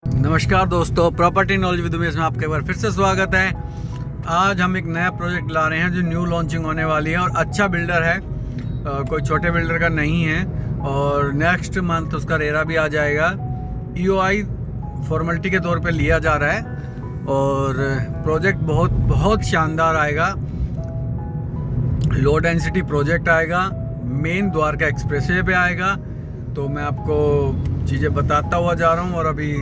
नमस्कार दोस्तों, property knowledge with Umesh में आपका एक बार फिर से स्वागत है। आज हम एक नया प्रोजेक्ट ला रहे हैं जो न्यू लॉन्चिंग होने वाली है और अच्छा बिल्डर है, कोई छोटे बिल्डर का नहीं है। और नेक्स्ट मंथ उसका रेरा भी आ जाएगा। EOI फॉर्मेलिटी के तौर पे लिया जा रहा है और प्रोजेक्ट बहुत शानदार आएगा। लो डेंसिटी प्रोजेक्ट आएगा, मेन द्वारका एक्सप्रेसवे पे आएगा। तो मैं आपको चीज़ें बताता हुआ जा रहा हूँ। और अभी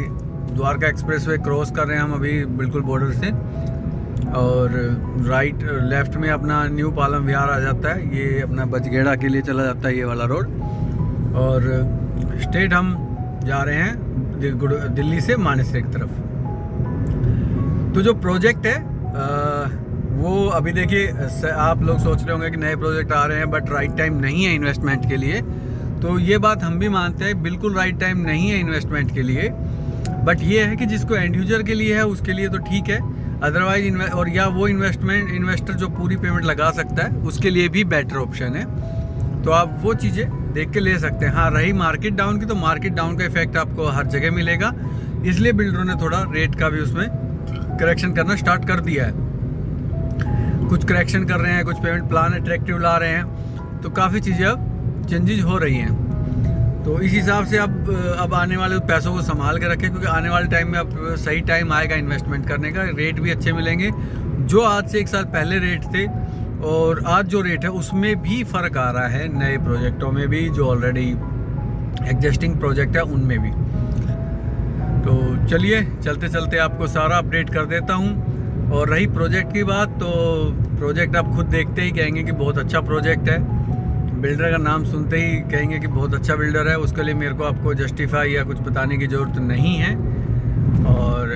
द्वारका एक्सप्रेसवे क्रॉस कर रहे हैं हम अभी बिल्कुल बॉर्डर से, और राइट लेफ्ट में अपना न्यू पालम विहार आ जाता है। ये अपना बचगेड़ा के लिए चला जाता है ये वाला रोड। और स्ट्रेट हम जा रहे हैं दिल्ली से मानेसर की तरफ। तो जो प्रोजेक्ट है वो अभी देखिए, आप लोग सोच रहे होंगे कि नए प्रोजेक्ट आ रहे हैं बट राइट टाइम नहीं है इन्वेस्टमेंट के लिए। तो ये बात हम भी मानते हैं, बिल्कुल राइट टाइम नहीं है इन्वेस्टमेंट के लिए। बट ये है कि जिसको एंड यूजर के लिए है उसके लिए तो ठीक है, अदरवाइज और या वो इन्वेस्टर जो पूरी पेमेंट लगा सकता है उसके लिए भी बेटर ऑप्शन है। तो आप वो चीज़ें देख के ले सकते हैं। हाँ, रही मार्केट डाउन की, तो मार्केट डाउन का इफेक्ट आपको हर जगह मिलेगा, इसलिए बिल्डरों ने थोड़ा रेट का भी उसमें करेक्शन करना स्टार्ट कर दिया है। कुछ करेक्शन कर रहे हैं, कुछ पेमेंट प्लान अट्रैक्टिव ला रहे हैं। तो काफ़ी चीज़ें अब चेंजेस हो रही हैं। तो इस हिसाब से अब आने वाले पैसों को संभाल के रखें, क्योंकि आने वाले टाइम में अब सही टाइम आएगा इन्वेस्टमेंट करने का। रेट भी अच्छे मिलेंगे। जो आज से 1 साल पहले रेट थे और आज जो रेट है उसमें भी फ़र्क आ रहा है, नए प्रोजेक्टों में भी, जो ऑलरेडी एग्जिस्टिंग प्रोजेक्ट है उनमें भी। तो चलिए चलते चलते आपको सारा अपडेट कर देता हूँ। और रही प्रोजेक्ट की बात, तो प्रोजेक्ट आप खुद देखते ही कहेंगे कि बहुत अच्छा प्रोजेक्ट है। बिल्डर का नाम सुनते ही कहेंगे कि बहुत अच्छा बिल्डर है। उसके लिए मेरे को आपको जस्टिफाई या कुछ बताने की ज़रूरत नहीं है। और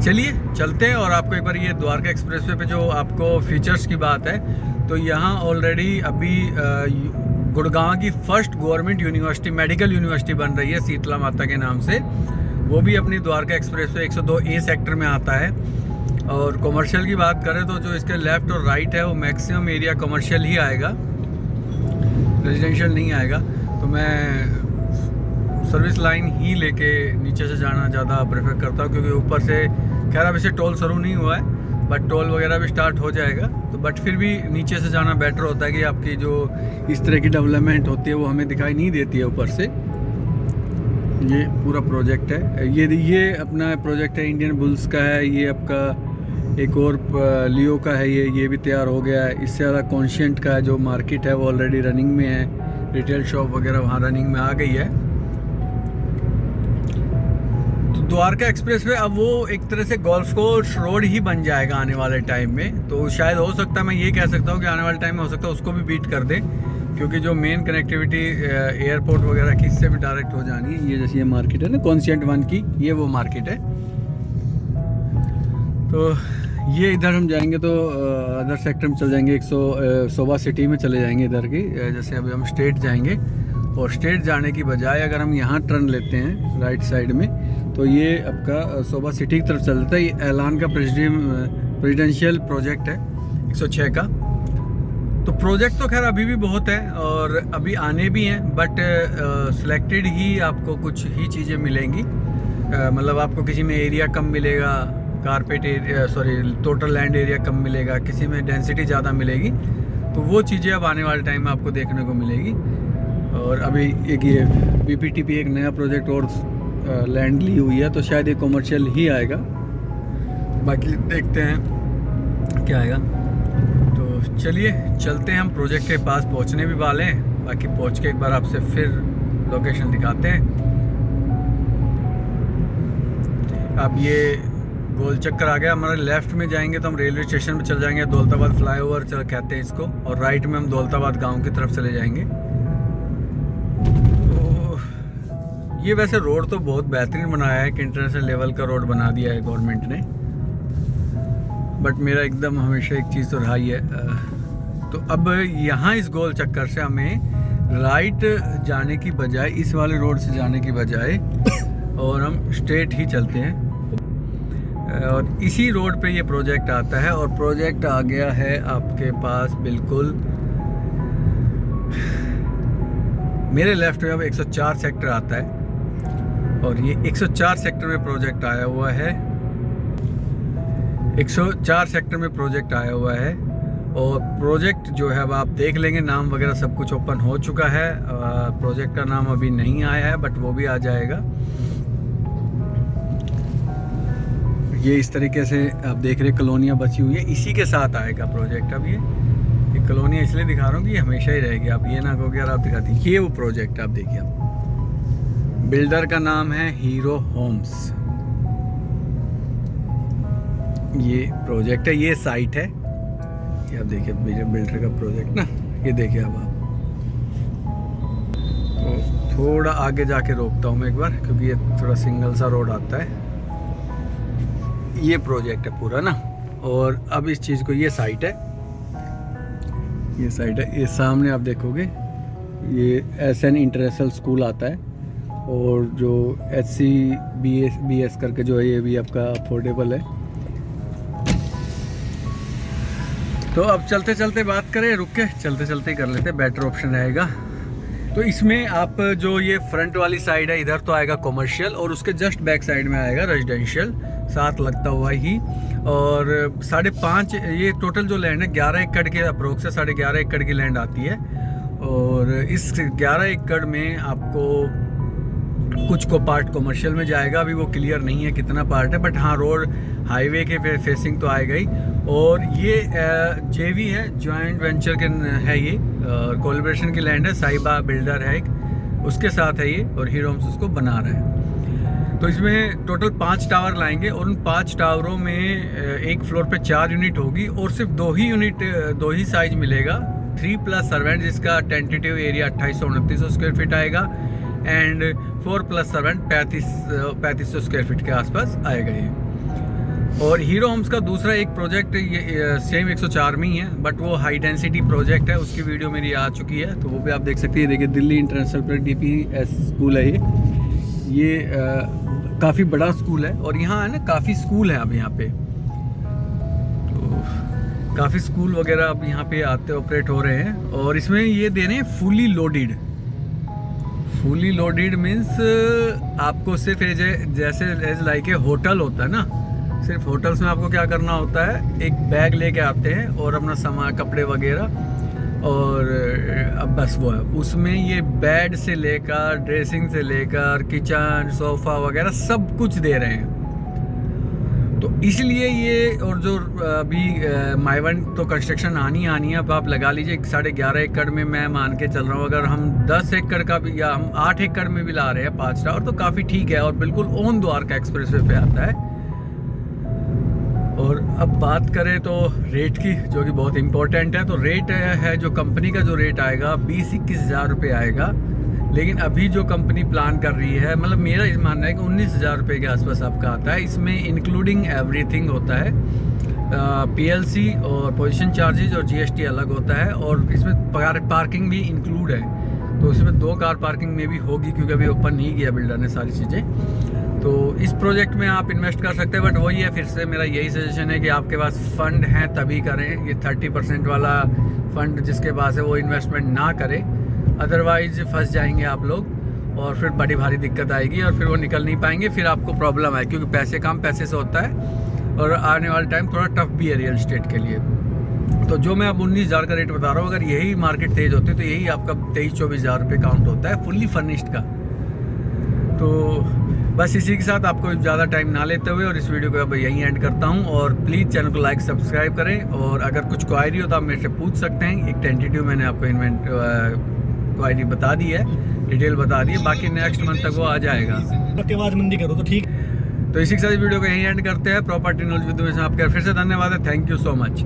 चलिए चलते हैं और आपको एक बार ये द्वारका एक्सप्रेसवे पे जो आपको फीचर्स की बात है, तो यहाँ ऑलरेडी अभी गुड़गांव की first government university, medical university बन रही है शीतला माता के नाम से। वो भी अपनी द्वारका एक्सप्रेसवे 102A सेक्टर में आता है। और कॉमर्शियल की बात करें तो जो इसके लेफ़्ट और राइट है वो मैक्सिमम एरिया कमर्शियल ही आएगा, रेजिडेंशियल नहीं आएगा। तो मैं सर्विस लाइन ही लेके नीचे से जाना ज़्यादा प्रेफर करता हूँ, क्योंकि ऊपर से खैर अभी से टोल शुरू नहीं हुआ है, बट टोल वगैरह भी स्टार्ट हो जाएगा। तो बट फिर भी नीचे से जाना बेटर होता है कि आपकी जो इस तरह की डेवलपमेंट होती है वो हमें दिखाई नहीं देती है ऊपर से। ये पूरा प्रोजेक्ट है, ये अपना प्रोजेक्ट है, इंडियन बुल्स का है। ये आपका एक और लियो का है, ये भी तैयार हो गया है। इससे ज़्यादा कॉन्शियंट का जो मार्केट है वो ऑलरेडी रनिंग में है, रिटेल शॉप वगैरह वहाँ रनिंग में आ गई है। तो द्वारका एक्सप्रेसवे अब वो एक तरह से गोल्फ कोर्स रोड ही बन जाएगा आने वाले टाइम में। तो शायद हो सकता है, मैं ये कह सकता हूँ कि आने वाले टाइम में हो सकता है उसको भी बीट कर दे, क्योंकि जो मेन कनेक्टिविटी एयरपोर्ट वगैरह की इससे भी डायरेक्ट हो जानी है। ये जैसे ये मार्केट है ना कॉन्शियंट 1 की, ये वो मार्केट है। तो ये इधर हम जाएंगे तो अदर सेक्टर में चल जाएंगे, 100 सिटी में चले जाएंगे इधर की। जैसे अभी हम स्ट्रेट जाएंगे, और स्ट्रेट जाने की बजाय अगर हम यहाँ टर्न लेते हैं राइट साइड में, तो ये आपका सोबा सिटी की तरफ चल जाता है। ये ऐलान का प्रेसिडेंशियल प्रोजेक्ट है 106 का। तो प्रोजेक्ट तो खैर अभी भी बहुत है और अभी आने भी हैं, बट सिलेक्टेड ही आपको कुछ ही चीज़ें मिलेंगी। मतलब आपको किसी में एरिया कम मिलेगा, carpet area total land area कम मिलेगा, किसी में डेंसिटी ज़्यादा मिलेगी। तो वो चीज़ें अब आने वाले टाइम में आपको देखने को मिलेगी। और अभी एक ये PPTP एक नया प्रोजेक्ट और लैंड ली हुई है, तो शायद ये कॉमर्शियल ही आएगा। बाकी देखते हैं क्या आएगा। तो चलिए चलते हैं, हम प्रोजेक्ट के पास पहुंचने भी वाले हैं। बाकी पहुंच के एक बार आपसे फिर लोकेशन दिखाते हैं। अब ये गोल चक्कर आ गया हमारे। लेफ्ट में जाएंगे तो हम रेलवे स्टेशन पे चल जाएंगे, दौलताबाद फ्लाईओवर चल कहते हैं इसको। और राइट में हम दौलताबाद गांव की तरफ चले जाएंगे। तो ये वैसे रोड तो बहुत बेहतरीन बनाया है, कि इंटरनेशनल लेवल का रोड बना दिया है गवर्नमेंट ने। बट मेरा एकदम हमेशा एक चीज़ तो रहा ही है। तो अब यहाँ इस गोल चक्कर से हमें राइट जाने की बजाय, इस वाले रोड से जाने की बजाय, और हम स्ट्रेट ही चलते हैं। और इसी रोड पे ये प्रोजेक्ट आता है। और प्रोजेक्ट आ गया है आपके पास बिल्कुल मेरे लेफ्ट में। अब 104 सेक्टर आता है। और ये 104 सेक्टर में प्रोजेक्ट आया हुआ है। 104 सेक्टर में प्रोजेक्ट आया हुआ है और प्रोजेक्ट जो है अब आप देख लेंगे, नाम वगैरह सब कुछ ओपन हो चुका है। प्रोजेक्ट का नाम अभी नहीं आया है बट वो भी आ जाएगा। ये इस तरीके से आप देख रहे कॉलोनियाँ बची हुई है, इसी के साथ आएगा प्रोजेक्ट। अब ये कॉलोनियाँ इसलिए दिखा रहा हूँ कि ये हमेशा ही रहेगी, आप ये ना कहोगे यार आप दिखाती। ये वो प्रोजेक्ट आप देखिए, आप बिल्डर का नाम है हीरो होम्स। ये प्रोजेक्ट है, ये साइट है, ये आप देखिए बिल्डर का प्रोजेक्ट ना। ये देखिए अब आप तो थोड़ा आगे जाके रोकता हूँ मैं एक बार, क्योंकि ये थोड़ा सिंगल सा रोड आता है। ये प्रोजेक्ट है पूरा ना, और अब इस चीज़ को, ये साइट है, ये साइट है। ये सामने आप देखोगे ये SN इंटरनेशनल स्कूल आता है, और जो HCBS करके जो है ये भी आपका अफोर्डेबल है। तो अब चलते चलते बात करें, रुक के चलते चलते ही कर लेते, बेटर ऑप्शन रहेगा। तो इसमें आप जो ये फ्रंट वाली साइड है, इधर तो आएगा कॉमर्शियल और उसके जस्ट बैक साइड में आएगा रेजिडेंशियल, साथ लगता हुआ ही। और 5.5 ये टोटल जो लैंड है 11 एकड़ के अप्रोक्स है, 11.5 एकड़ की लैंड आती है। और इस 11 एकड़ में आपको कुछ को पार्ट कॉमर्शियल में जाएगा, अभी वो क्लियर नहीं है कितना पार्ट है, बट हाँ रोड हाईवे के फेसिंग तो आएगा ही। और ये JV है, जॉइंट वेंचर के है, ये कोलैबोरेशन की लैंड है, साइबा बिल्डर है एक, उसके साथ है ये, और हीरो होम्स उसको बना रहा है। तो इसमें टोटल 5 टावर लाएंगे और उन 5 टावरों में एक फ्लोर पे 4 यूनिट होगी और सिर्फ 2 ही साइज मिलेगा। 3+ सर्वेंट, जिसका टेंटेटिव एरिया 2829 स्क्वायर फीट आएगा, एंड 4+ सर्वेंट 3500 स्क्वायर फीट के आसपास आएगा ये। और हीरो होम्स का दूसरा एक प्रोजेक्ट ये सेम 104 में ही है, बट वो हाई डेंसिटी प्रोजेक्ट है, उसकी वीडियो मेरी आ चुकी है, तो वो भी आप देख सकते हैं। देखिए दिल्ली इंटरनेशनल DPS स्कूल है ये काफ़ी बड़ा स्कूल है, और यहाँ है ना काफ़ी स्कूल है अब यहाँ पे, तो काफ़ी स्कूल वगैरह अब यहाँ पे आते ऑपरेट हो रहे हैं। और इसमें ये दे रहे हैं फुली लोडेड मीन्स आपको सिर्फ जैसे लाइक ए होटल होता है ना, सिर्फ होटल्स में आपको क्या करना होता है, एक बैग लेके आते हैं और अपना सामान, कपड़े वगैरह, और अब बस वो है। उसमें ये बेड से लेकर, ड्रेसिंग से लेकर, किचन, सोफ़ा वगैरह सब कुछ दे रहे हैं। तो इसलिए ये, और जो अभी माइवन तो कंस्ट्रक्शन आनी है, अब आप लगा लीजिए 11.5 एकड़ में मैं मान के चल रहा हूँ। अगर हम 10 एकड़ का भी, या हम 8 एकड़ में भी ला रहे हैं 5 टावर, तो काफ़ी ठीक है, और बिल्कुल ओन द्वारका एक्सप्रेसवे पे आता है। और अब बात करें तो रेट की, जो कि बहुत इम्पोर्टेंट है, तो रेट है जो कंपनी का जो रेट आएगा 20-21 हज़ार रुपये आएगा। लेकिन अभी जो कंपनी प्लान कर रही है, मतलब मेरा इस मानना है कि 19 हज़ार रुपये के आसपास आपका आता है। इसमें इंक्लूडिंग एवरीथिंग होता है, PLC और पोजीशन चार्जेज और GST अलग होता है, और इसमें पार्किंग भी इंक्लूड है। तो इसमें 2 कार पार्किंग में भी होगी, क्योंकि अभी ओपन नहीं किया बिल्डर ने सारी चीज़ें। तो इस प्रोजेक्ट में आप इन्वेस्ट कर सकते हैं, बट वही है, फिर से मेरा यही सजेशन है कि आपके पास फ़ंड हैं तभी करें। ये 30% वाला फ़ंड जिसके पास है वो इन्वेस्टमेंट ना करें, अदरवाइज फंस जाएंगे आप लोग, और फिर बड़ी भारी दिक्कत आएगी, और फिर वो निकल नहीं पाएंगे, फिर आपको प्रॉब्लम है, क्योंकि पैसे काम पैसे से होता है, और आने वाले टाइम थोड़ा टफ भी है रियल एस्टेट के लिए। तो जो मैं अब 19 हज़ार का रेट बता रहा हूँ, अगर यही मार्केट तेज़ होती है तो यही आपका 23-24 हज़ार रुपये काउंट होता है फुल्ली फर्निश्ड का। तो बस इसी के साथ आपको ज़्यादा टाइम ना लेते हुए और इस वीडियो को अब यहीं एंड करता हूं। और प्लीज़ चैनल को लाइक सब्सक्राइब करें, और अगर कुछ क्वायरी हो तो आप मेरे से पूछ सकते हैं। एक टेंटेटिव मैंने आपको क्वायरी बता दी है, डिटेल बता दी है, बाकी नेक्स्ट मंथ तक वो आ जाएगा। के बाद मंदी करो तो ठीक। तो इसी के साथ वीडियो को यहीं एंड करते हैं। प्रॉपर्टी नॉलेज विद में आपका फिर से धन्यवाद है। Thank you so much.